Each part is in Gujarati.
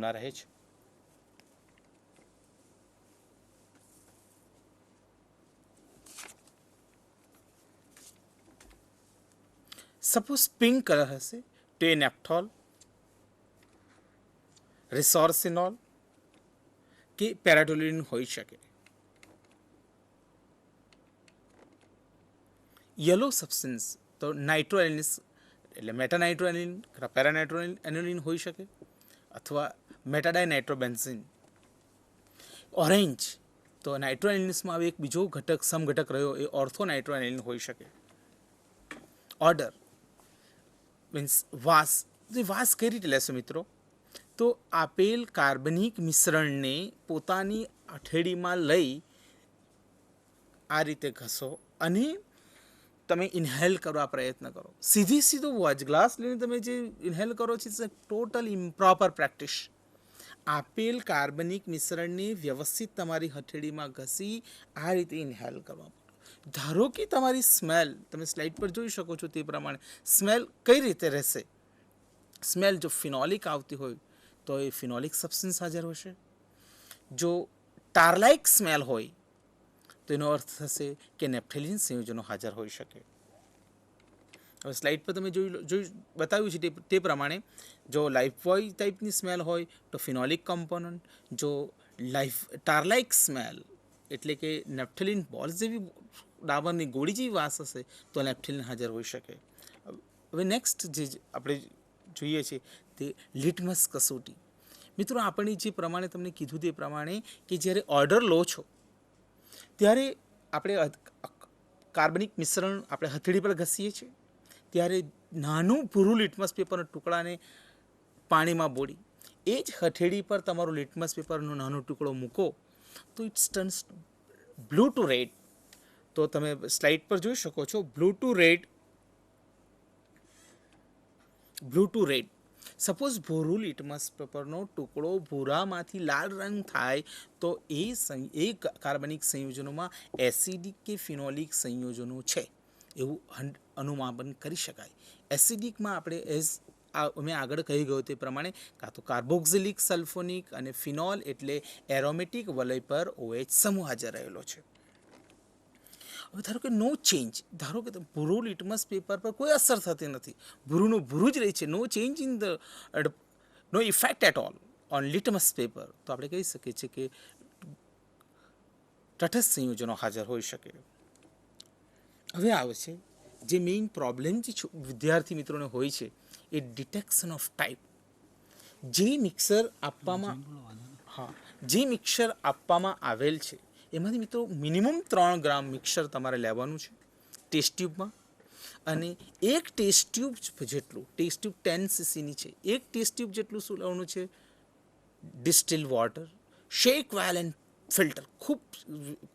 સંભાવના રહે છે. સપોઝ પિંક કલર હશે તો એ નેપ્થોલ, રિસોર્સિનોલ કે પેરાટોલ્યુન હોઈ શકે. યલો સબસ્ટન્સ તો નાઇટ્રોએલિન્સ એટલે મેટાનાઇટ્રોએલિન, પેરાનાઇટ્રોએલિન હોઈ શકે અથવા મેટાડાઇનાઇટ્રોબેન્ઝિન. ઓરેન્જ તો નાઇટ્રોએલિન્સમાં આવે એક બીજો ઘટક સમઘટક રહ્યો એ ઓર્થોનાઇટ્રોએલિન હોઈ શકે. ઓર્ડર મીન્સ વાસ. વાસ કઈ રીતે લેશો મિત્રો? તો આપેલ કાર્બનિક મિશ્રણને પોતાની હથેળીમાં લઈ આ રીતે ઘસો અને તમે ઇન્હેલ કરવા પ્રયત્ન કરો. સીધો વોચ ગ્લાસ લઈને તમે જે ઇન્હેલ કરો છો ઇટ્સ ટોટલ ઇમ્પ્રોપર પ્રેક્ટિસ. આપેલ કાર્બનિક મિશ્રણને વ્યવસ્થિત તમારી હથેળીમાં ઘસી આ રીતે ઇન્હેલ કરવા. ધારો કે તમારી સ્મેલ તમે સ્લાઇડ પર જોઈ શકો છો તે પ્રમાણે સ્મેલ કઈ રીતે રહેશે. સ્મેલ જો ફિનોલિક આવતી હોય તો એ ફિનોલિક સબસ્ટન્સ હાજર હશે. જો ટારલાઇક સ્મેલ હોય તો એનો અર્થ થશે કે નેપ્થેલિન સંયોજનો હાજર હોઈ શકે. હવે સ્લાઇડ પર તમે જોઈ બતાવ્યું છે તે પ્રમાણે જો લાઇફબોય ટાઈપની સ્મેલ હોય તો ફિનોલિક કમ્પોનન્ટ, જો ટારલાઇક સ્મેલ એટલે કે નેપ્થેલિન બોલ્સ જેવી ડાબરની ગોળી જેવી વાસ હશે તો નેપ્થેલિન હાજર હોઈ શકે. હવે નેક્સ્ટ જે આપણે જોઈએ છે તે લિટમસ કસોટી. મિત્રો આપણે જે પ્રમાણે તમને કીધું તે પ્રમાણે કે જ્યારે ઓર્ડર લો છો ત્યારે આપણે કાર્બનિક મિશ્રણ આપણે હથેળી પર ઘસીએ છીએ ત્યારે નાનું ભૂરું લિટમસ પેપરના ટુકડાને પાણીમાં બોળી એ જ હથેળી પર તમારો લિટમસ પેપરનો નાનો ટુકડો મૂકો તો it's turns blue to red. તો તમે સ્લાઇડ પર જોઈ શકો છો બ્લુ ટુ રેડ. સપોઝ ભૂરું લિટમસ પેપરનો ટુકડો ભૂરામાંથી લાલ રંગ થાય તો એ કાર્બનિક સંયોજનોમાં એસિડિક કે ફિનોલિક સંયોજનો છે એવું અનુમાન કરી શકાય. એસિડિકમાં આપણે મેં આગળ કહી ગયો તે પ્રમાણે કાં તો કાર્બોક્સિલિક, સલ્ફોનિક અને ફિનોલ એટલે એરોમેટિક વલય પર OH સમૂહ હાજર રહેલો છે. હવે ધારો કે નો ચેન્જ, ધારો કે ભૂરું લિટમસ પેપર પર કોઈ અસર થતી નથી, ભૂરું જ રહે છે, no change in no effect at all on litmus paper, તો આપણે કહી શકીએ છીએ કે તટસ્થ સંયોજનો હાજર હોઈ શકે. હવે આવે છે જે મેઇન પ્રોબ્લેમ જે વિદ્યાર્થી મિત્રોને હોય છે એ ડિટેક્શન ઓફ ટાઈપ. જે મિક્સર આપવામાં આવેલ છે એમાંથી મિત્રો મિનિમમ 3 ગ્રામ મિક્સર તમારે લેવાનું છે ટેસ્ટ ટ્યુબમાં. અને એક ટેસ્ટ ટ્યુબ જેટલું, ટેસ્ટ ટ્યુબ 10 સીસીની છે, એક ટેસ્ટ ટ્યુબ જેટલું શું લેવાનું છે? Distil water, shake well and filter. ખૂબ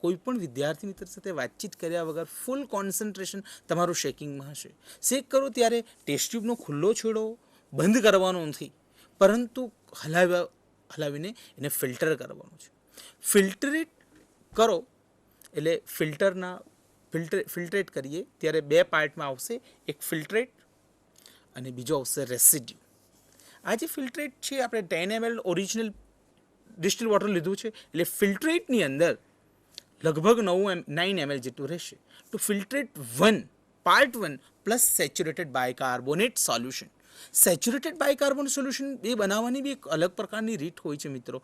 કોઈ પણ વિદ્યાર્થી મિત્ર સાથે વાતચીત કર્યા વગર ફૂલ કોન્સન્ટ્રેશન તમારું શેકિંગમાં હશે. શેક કરો ત્યારે ટેસ્ટ ટ્યુબનો ખુલ્લો છેડો બંધ કરવાનો નથી, પરંતુ હલાવીને એને ફિલ્ટર કરવાનું છે. ફિલ્ટરેટ કરો એટલે ફિલ્ટરેટ કરીએ ત્યારે 2 પાર્ટમાં આવશે, એક ફિલ્ટરેટ અને બીજો આવશે રેસિડ્યુ. આ જે ફિલ્ટરેટ છે આપણે 10 ml ઓરિજિનલ ડિસ્ટિલ વોટર લીધું છે એટલે ફિલ્ટરેટની અંદર લગભગ 9 ml જેટલું રહેશે. તો filtrate 1 part 1 plus saturated bicarbonate solution. Saturated bicarbonate solution એ બનાવવાની બી એક અલગ પ્રકારની રીત હોય છે મિત્રો.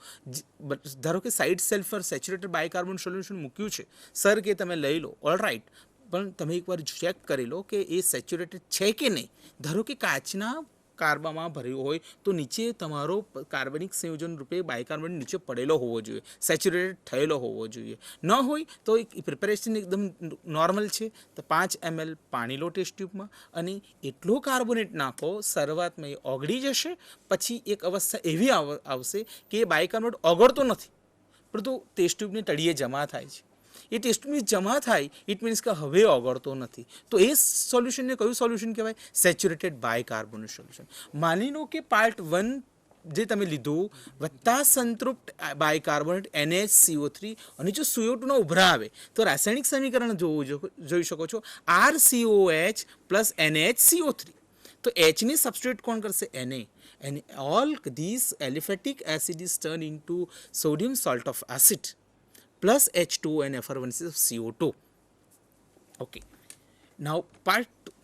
ધારો કે સાઇડ સેલ પર સેચ્યુરેટેડ બાયકાર્બોનેટ સોલ્યુશન મૂક્યું છે, સર કે તમે લઈ લો, ઓલ રાઇટ, પણ તમે એકવાર ચેક કરી લો કે એ સેચ્યુરેટેડ છે કે નહીં. ધારો કે કાચના કાર્બામાં ભર્યું હોય તો નીચે તમારો કાર્બનિક સંયોજન રૂપે બાયકાર્બોનેટ નીચે પડેલો હોવો જોઈએ, સેચ્યુરેટેડ થયેલો હોવો જોઈએ. ન હોય તો એક પ્રિપેરેશન એકદમ નોર્મલ છે, તો 5 ml પાણી લો ટેસ્ટ ટ્યુબમાં અને એટલો કાર્બોનેટ નાખો શરૂઆતમાં એ ઓગળી જશે. પછી એક અવસ્થા એવી આવશે કે એ બાયકાર્બોનેટ ઓગળતો નથી પરંતુ ટેસ્ટ ટ્યુબની તળિયે જમા થાય છે. એ ટેસ્ટમાં જમા થાય ઇટ મીન્સ કે હવે ઓગળતો નથી. તો એ સોલ્યુશનને કયું સોલ્યુશન કહેવાય? Saturated bicarbonate solution. માની લો કે પાર્ટ 1 જે તમે લીધું વત્તા સંતૃપ્ત બાયકાર્બોનેટ NaCO3 અને જો CO2 ઉભરા આવે તો રાસાયણિક સમીકરણ જોઈ શકો છો RCOH પ્લસ NaCO3. તો H ને સબસ્ટિટ્યુટ કોણ કરશે? Na. and all these aliphatic acid is turned into sodium salt of acid plus H2O and effervescence of CO2. Okay. Now part 2.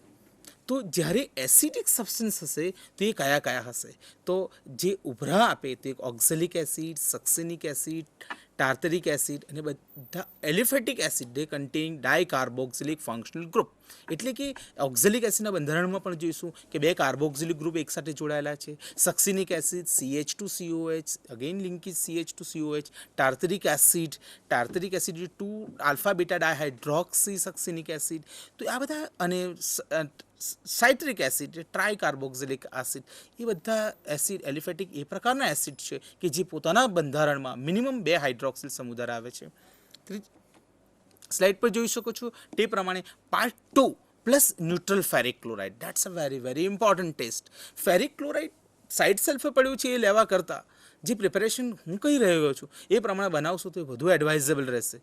તો જ્યારે એસિડિક સબસ્ટન્સ હશે તો એ કયા કયા હશે? તો જે ઉભરા આપે તો એક oxalic acid, succinic acid, tartaric acid અને બધા aliphatic acid they contain dicarboxylic functional group. એટલે કે ઓક્ઝેલિક એસિડના બંધારણમાં પણ જોઈશું કે બે કાર્બોક્સિલિક ગ્રુપ એકસાથે જોડાયેલા છે. Succinic acid CH2COH, again link is CH2COH. Tartaric acid 2 alpha beta dihydroxy succinic acid. તો આ બધા અને સાઇટ્રિક એસિડ, ટ્રાયકાર્બોક્સિલિક એસિડ, એ બધા એસિડ એલિફેટિક એ પ્રકારના એસિડ છે કે જે પોતાના બંધારણમાં મિનિમમ 2 હાઇડ્રોક્સિલ સમૂહ ધરાવે છે. સ્લાઇડ પર જોઈ શકો છો તે પ્રમાણે part 2 plus neutral ferric chloride. That's a very very important test. Ferric chloride side સલ્ફે પડ્યું છે એ લેવા કરતાં જે પ્રિપેરેશન હું કહી રહ્યો છું એ પ્રમાણે બનાવશો તો એ વધુ એડવાઇઝેબલ રહેશે.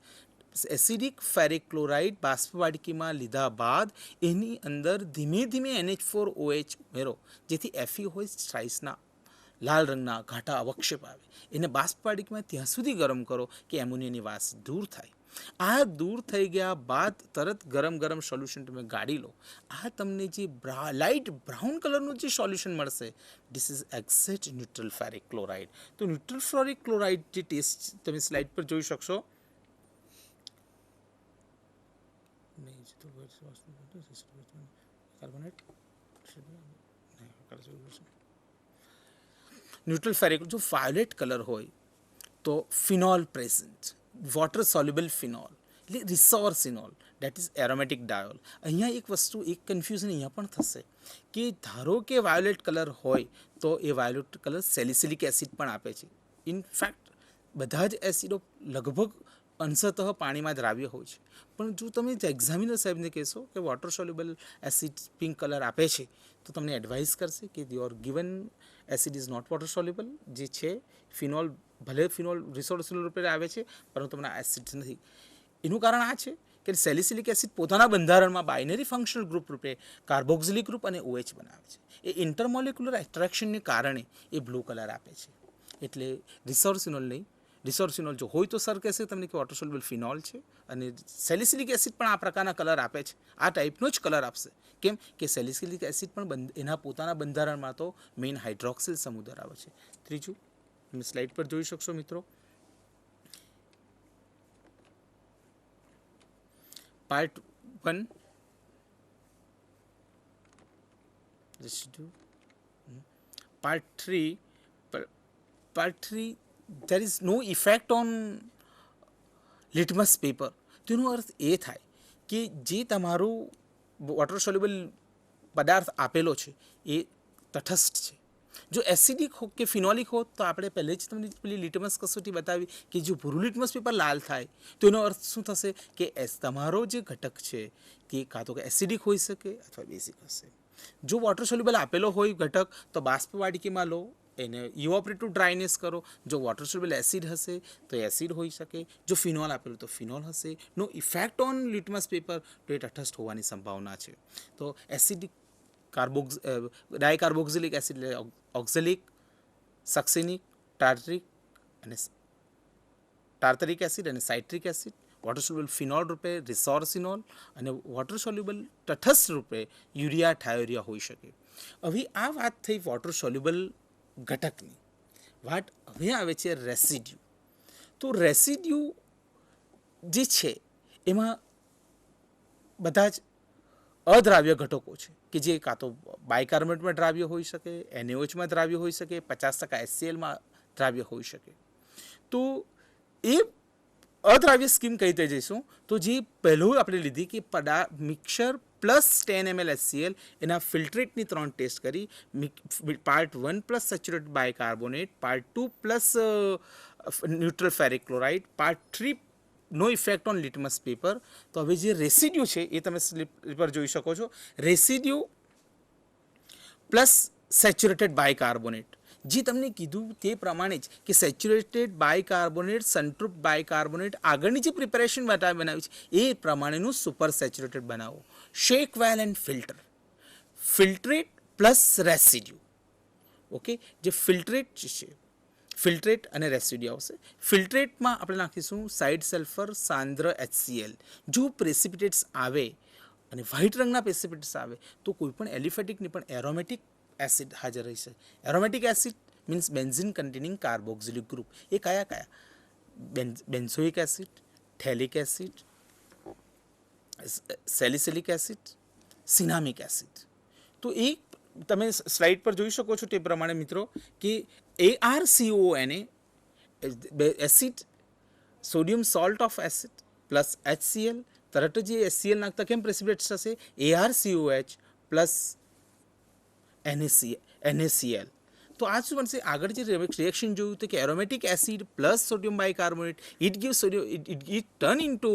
એસિડિક ફેરિક ક્લોરાઇડ બાષ્પવાડકીમાં લીધા બાદ એની અંદર ધીમે ધીમે NH4OH ઉમેરો, જેથી FeOH સ્ટ્રાઇસના લાલ રંગના ઘાટા અવક્ષેપ આવે. એને બાષ્પવાડકીમાં ત્યાં સુધી ગરમ કરો કે એમોનિયાની વાસ દૂર થાય. આ દૂર થઈ ગયા બાદ તરત ગરમ ગરમ સોલ્યુશન તમે ગાળી લો. આ તમને જે લાઇટ બ્રાઉન કલરનું જે સોલ્યુશન મળશે, this is exact neutral ferric chloride. તો ન્યુટ્રલ ફેરિક ક્લોરાઇડ જે ટેસ્ટ તમે સ્લાઇડ પર જોઈ શકશો. ન્યુટ્રલ ફેરિક જો વાયોલેટ કલર હોય તો phenol present, water soluble phenol એટલે રિસોર્સિનોલ, દેટ ઇઝ એરોમેટિક ડાયોલ. અહીંયા એક વસ્તુ, એક કન્ફ્યુઝન અહીંયા પણ થશે કે ધારો કે વાયોલેટ કલર હોય તો એ વાયોલેટ કલર સેલિસિલિક એસિડ પણ આપે છે. ઇનફેક્ટ બધા જ એસિડો લગભગ અંશતઃ પાણીમાં દ્રાવ્ય હોય છે. પણ જો તમે એક્ઝામિનર સાહેબને કહેશો કે water soluble acid pink colour આપે છે તો તમને એડવાઇસ કરશે કે your given acid is not water soluble. જે છે ફિનોલ, ભલે ફિનોલ રિસોર્સિનોલ રૂપે આવે છે પરંતુ તમને એસિડ નથી. એનું કારણ આ છે કે સેલિસિલિક એસિડ પોતાના બંધારણમાં બાઇનરી ફંક્શનલ ગ્રુપ રૂપે કાર્બોક્સિલિક ગ્રુપ અને OH બનાવે છે. એ ઇન્ટરમોલિક્યુલર એટ્રેક્શનને કારણે એ બ્લુ કલર આપે છે. એટલે રિસોર્સિનોલ નહીં. રિસોર્સિનોલ જો હોય તો સર કહેશે તમને કે વોટર સોલ્યુબલ ફિનોલ છે, અને સેલિસિલિક એસિડ પણ આ પ્રકારના કલર આપે છે, આ ટાઈપનો જ કલર આપશે. કેમ કે સેલિસિલિક એસિડ પણ એના પોતાના બંધારણમાં તો મેઇન હાઇડ્રોક્સિલ સમૂહ ધરાવે છે. ત્રીજું તમે સ્લાઇડ પર જોઈ શકશો મિત્રો. Part 1 part 3 there is no effect on litmus paper. તેનો અર્થ એ થાય કે જે તમારું વોટર સોલ્યુબલ પદાર્થ આપેલો છે એ તટસ્થ છે. જો એસિડિક હો કે ફિનોલિક હો તો આપણે પહેલે જ તમને પેલી લિટમસ કસોટી બતાવી કે જો ભૂરું લિટમસ પેપર લાલ થાય તો એનો અર્થ શું થશે કે તમારો જે ઘટક છે તે કાં તો એસિડિક હોઈ શકે અથવા બેઝિક હશે. જો વોટર સોલ્યુબલ આપેલો હોય ઘટક તો બાષ્પવાડકીમાં લો, એને ઇવોપરેટ ટુ ડ્રાયનેસ કરો. જો વોટર સોલ્યુબલ એસિડ હશે તો એસિડ હોઈ શકે. જો ફિનોલ આપેલું તો ફિનોલ હશે. નો ઇફેક્ટ ઓન લિટમસ પેપર, તો એ તટસ્થ હોવાની સંભાવના છે. તો એસિડિક ડાયકાર્બોક્સિલિક એસિડ એટલે ઓક્ઝેલિક, સક્સિનિક, ટાર્ટરિક એસિડ અને citric acid. Water soluble phenol રૂપે રિસોર્સિનોલ અને વોટર સોલ્યુબલ તટસ્થ રૂપે યુરિયા, થાયોરિયા હોઈ શકે. હવે આ વાત થઈ વોટર સોલ્યુબલ ઘટકની. વાત હવે આવે છે રેસિડ્યુ. તો રેસિડ્યુ જે છે એમાં બધા જ અદ્રાવ્ય ઘટકો છે કે જે કાં તો બાયકાર્બોનેટમાં દ્રાવ્ય હોઈ શકે, NaOHમાં દ્રાવ્ય હોઈ શકે, 50% HClમાં દ્રાવ્ય હોઈ શકે. તો એ અદ્રાવ્ય સ્કીમ કઈ રીતે જઈશું તો જે પહેલું આપણે લીધી કે મિક્સર પ્લસ 10 ml HCl એના ફિલ્ટ્રેટની 3 ટેસ્ટ કરી. Part 1 plus saturated bicarbonate, part 2 plus neutral ferric chloride, part 3 no effect on litmus paper. તો હવે જે રેસિડ્યુ છે એ તમે સ્લીપ પર જોઈ શકો છો. રેસિડ્યુ પ્લસ સેચ્યુરેટેડ બાયકાર્બોનેટ, જે તમને કીધું તે પ્રમાણે જ કે સેચ્યુરેટેડ બાયકાર્બોનેટ, સનટ્રુપ બાયકાર્બોનેટ આગળની જે પ્રિપેરેશન બનાવી છે એ પ્રમાણેનું સુપર સેચ્યુરેટેડ બનાવો. Shake well and filter, filtrate plus residue. Okay, જે ફિલ્ટ્રેટ છે, ફિલ્ટ્રેટ અને રેસિડ્યુ આવશે. ફિલ્ટ્રેટમાં આપણે નાખીશું સાઇડ સલ્ફર સાંદ્ર HCl. જો પ્રેસિપિટેટ્સ આવે અને વ્હાઇટ રંગના પ્રેસિપિટેટ્સ આવે તો કોઈ પણ એલિફેટિક નહીં પણ એરોમેટિક એસિડ હાજર રહેશે. Aromatic acid means benzene containing carboxylic group. એ કયા કયા? Benzoic acid, phthalic acid, salicylic acid, cinnamic acid. તો એ તમે સ્લાઇડ પર જોઈ શકો છો તે પ્રમાણે મિત્રો કે ArCONA acid, sodium salt of acid plus HCl, તરત જ એ HCl નાખતા કેમ પ્રેસિપિટેટ્સ થશે? ArCOH plus NaCl. તો આ શું બનશે? આગળ જે રિએક્શન જોયું હતું કે aromatic acid plus sodium bicarbonate it give it turn into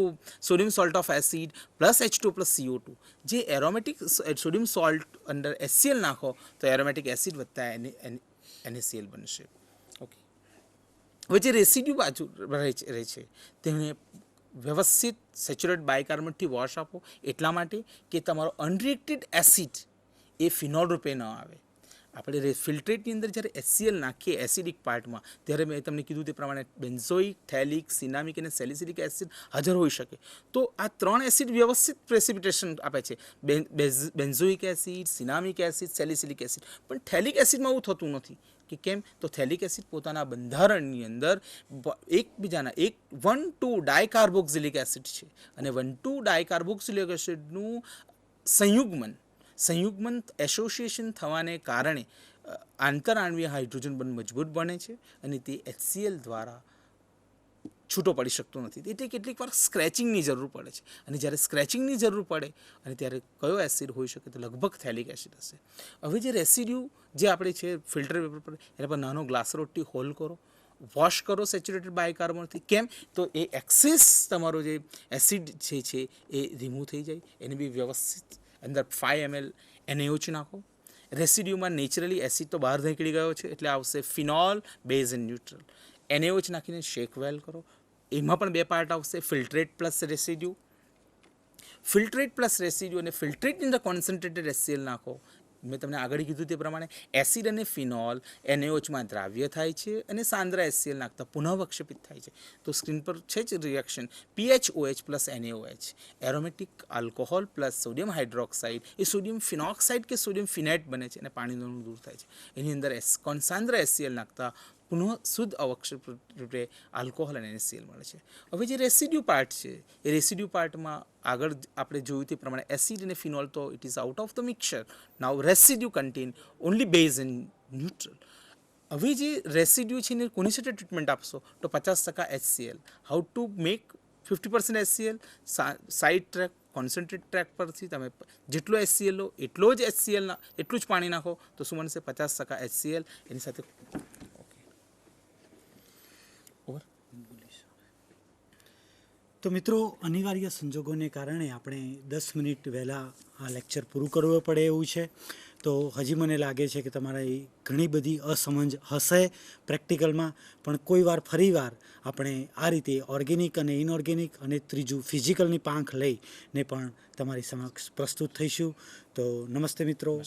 sodium salt of acid plus H2 plus CO2. જે એરોમેટિક સોડિયમ સોલ્ટ અંદર HCl નાખો તો એરોમેટિક એસિડ વત્તા NaCl બનશે. ઓકે, હવે જે રેસિડ્યુ બાજુ રહે છે તેને વ્યવસ્થિત સેચ્યુરેટ બાયકાર્બોનેટથી વોશ આપો, એટલા માટે કે તમારો અનરિએક્ટેડ એસિડ એ ફિનોલ રૂપે ન આવે. આપણે ફિલ્ટ્રેટની અંદર જ્યારે HCl નાખીએ એસિડિક પાર્ટમાં ત્યારે મેં તમને કીધું તે પ્રમાણે બેન્ઝોઇક, થેલિક, સિનામિક અને સેલિસિલિક એસિડ હાજર હોઈ શકે. તો આ 3 એસિડ વ્યવસ્થિત પ્રેસિપિટેશન આપે છે, benzoic acid, cinnamic acid, salicylic acid. પણ થેલિક એસિડમાં એવું થતું નથી. કે કેમ? તો થેલિક એસિડ પોતાના બંધારણની અંદર એકબીજાના 1,2 ડાયકાર્બોક્સિલિક એસિડ છે અને 1,2 ડાયકાર્બોક્સિલિક એસિડનું સંયુગ્મન એસોસિએશન થવાને કારણે આંતરઆણવીય હાઇડ્રોજન બંધ મજબૂત બને છે અને તે HCl દ્વારા છૂટો પડી શકતો નથી. એટલે કેટલીક વાર સ્ક્રેચિંગની જરૂર પડે છે અને જ્યારે સ્ક્રેચિંગની જરૂર પડે અને ત્યારે કયો એસિડ હોઈ શકે? તો લગભગ થેલિક એસિડ હશે. હવે જે રેસિડ્યુ જે આપણે છે ફિલ્ટર પેપર પર એના પર નાનો ગ્લાસ રોટથી હોલ કરો, વોશ કરો સેચ્યુરેટેડ બાયકાર્બોનેટથી. કેમ? તો એ એક્સેસ તમારો જે એસિડ છે એ રિમૂવ થઈ જાય. એને બી વ્યવસ્થિત અંદર 5 ml NaOH નાખો. રેસિડ્યુમાં નેચરલી એસિડ તો બહાર નીકળી ગયો છે એટલે આવશે phenol, base and neutral. NaOH નાખીને શેક વેલ કરો. એમાં પણ 2 પાર્ટ આવશે, ફિલ્ટ્રેટ પ્લસ રેસિડ્યુ. ફિલ્ટ્રેટ પ્લસ રેસિડ્યુ અને ફિલ્ટ્રેટની અંદર કોન્સન્ટ્રેટેડ HCl નાખો. મેં તમને આગળ કીધું તે પ્રમાણે એસિડ અને ફિનોલ NaOHમાં દ્રાવ્ય થાય છે અને સાંદ્ર HCl નાખતા પુનઃવક્ષેપિત થાય છે. તો સ્ક્રીન પર છે જ reaction PHOH plus NaOH. Aromatic alcohol plus sodium hydroxide એ સોડિયમ ફિનોક્સાઇડ કે સોડિયમ ફિનેટ બને છે અને પાણીનું દૂર થાય છે. એની અંદર સાંદ્ર HCl નાખતા પુનઃ શુદ્ધ અવક્ષેપ રૂપે આલ્કોહોલ અને NaCl મળે છે. હવે જે રેસિડ્યુ પાર્ટ છે એ રેસિડ્યુ પાર્ટમાં આગળ આપણે જોયું તે પ્રમાણે એસિડ અને ફિનોલ તો it is out of the mixture. Now residue contain only base and neutral. હવે જે રેસિડ્યુ છે એને કોની સાથે ટ્રીટમેન્ટ આપશો? તો 50% HCl. How to make 50% HCl? Side track concentrate track પરથી તમે જેટલો HCl લો એટલો જ HCl એટલું જ પાણી નાખો તો શું બનશે? 50% HCl. એની સાથે તો મિત્રો, અનિવાર્ય સંજોગોને કારણે આપણે 10 મિનિટ વહેલા આ લેક્ચર પૂરું કરવું પડે એવું છે. તો હજી મને લાગે છે કે તમારી ઘણી બધી અસમંજ હશે પ્રેક્ટિકલમાં, પણ કોઈ વાર ફરીવાર આપણે આ રીતે ઓર્ગેનિક અને ઇનઓર્ગેનિક અને ત્રીજું ફિઝિકલની પાંખ લઈને પણ તમારી સમક્ષ પ્રસ્તુત થઈશું. તો નમસ્તે મિત્રો.